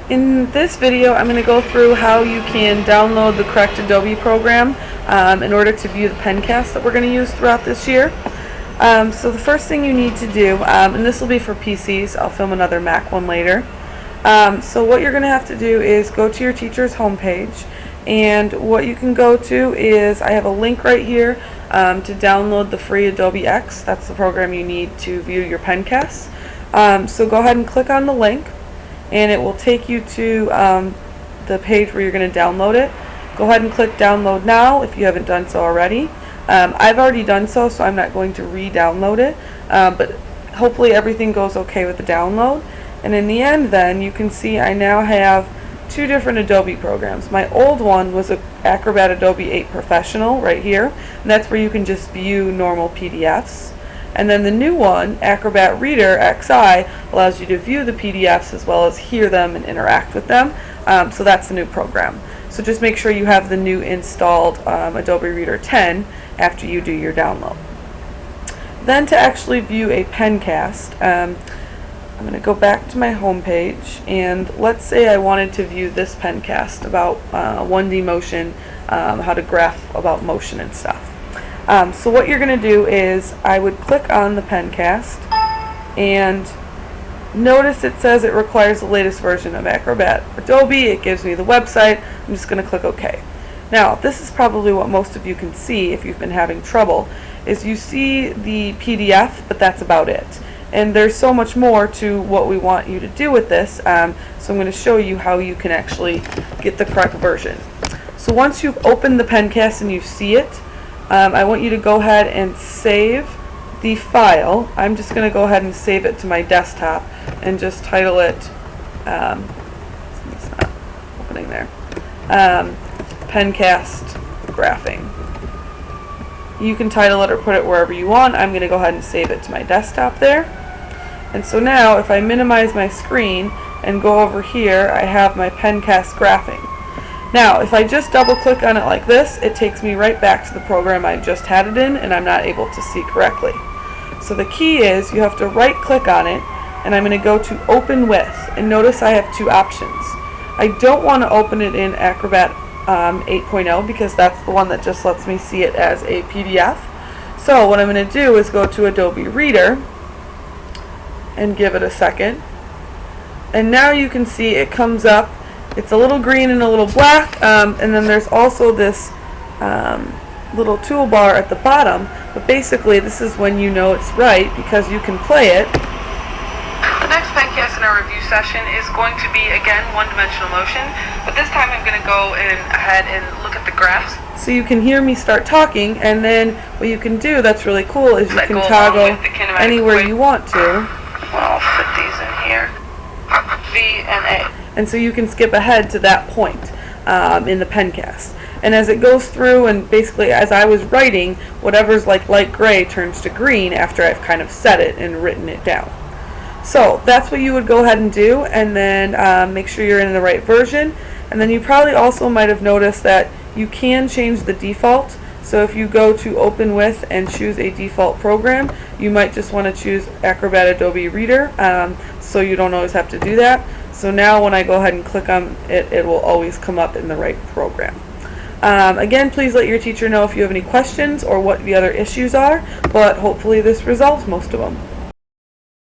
In this video, I'm going to go through how you can download the correct Adobe program in order to view the Pencasts that we're going to use throughout this year. So the first thing you need to do, and this will be for PCs, I'll film another Mac one later. So what you're going to have to do is go to your teacher's homepage, and what you can go to is, I have a link right here to download the free Adobe X. That's the program you need to view your Pencasts. So go ahead and click on the link, and it will take you to the page where you're going to download it. Go ahead and click download now if you haven't done so already. I've already done so, so I'm not going to re-download it, but hopefully everything goes okay with the download. And in the end then, you can see I now have two different Adobe programs. My old one was Acrobat Adobe 8 Professional right here, and that's where you can just view normal PDFs. And then the new one, Acrobat Reader XI, allows you to view the PDFs as well as hear them and interact with them. So that's the new program. So just make sure you have the new installed Adobe Reader 10 after you do your download. Then to actually view a Pencast, I'm going to go back to my home page, and let's say I wanted to view this Pencast about 1D motion, how to graph about motion and stuff. So what you're going to do is I would click on the Pencast, and notice it says it requires the latest version of Acrobat Adobe. It gives me the website. I'm just going to click OK. Now this is probably what most of you can see if you've been having trouble, is you see the PDF, but that's about it. And there's so much more to what we want you to do with this, so I'm going to show you how you can actually get the correct version. So once you've opened the Pencast and you see it, I want you to go ahead and save the file. I'm just going to go ahead and save it to my desktop and just title it, it's not opening there, Pencast Graphing. You can title it or put it wherever you want. I'm going to go ahead and save it to my desktop there. And so now if I minimize my screen and go over here, I have my Pencast Graphing. Now if I just double click on it like this, it takes me right back to the program I just had it in, and I'm not able to see correctly. So the key is you have to right click on it, and I'm going to go to Open With, and notice I have two options. I don't want to open it in Acrobat 8.0 because that's the one that just lets me see it as a PDF. So what I'm going to do is go to Adobe Reader and give it a second, and now you can see it comes up. It's a little green and a little black, and then there's also this little toolbar at the bottom, but basically this is when you know it's right because you can play it. The next Pencast in our review session is going to be, again, one-dimensional motion, but this time I'm going to go ahead and look at the graphs. So you can hear me start talking, and then what you can do that's really cool is you can toggle anywhere you want to. I'll fit these in here. V and A. And so you can skip ahead to that point in the Pencast. And as it goes through, and basically as I was writing, whatever's like light gray turns to green after I've kind of set it and written it down. So that's what you would go ahead and do, and then make sure you're in the right version. And then you probably also might have noticed that you can change the default. So if you go to Open With and choose a default program, you might just want to choose Acrobat Adobe Reader, so you don't always have to do that. So now when I go ahead and click on it, it will always come up in the right program. Again, please let your teacher know if you have any questions or what the other issues are, but hopefully this resolves most of them.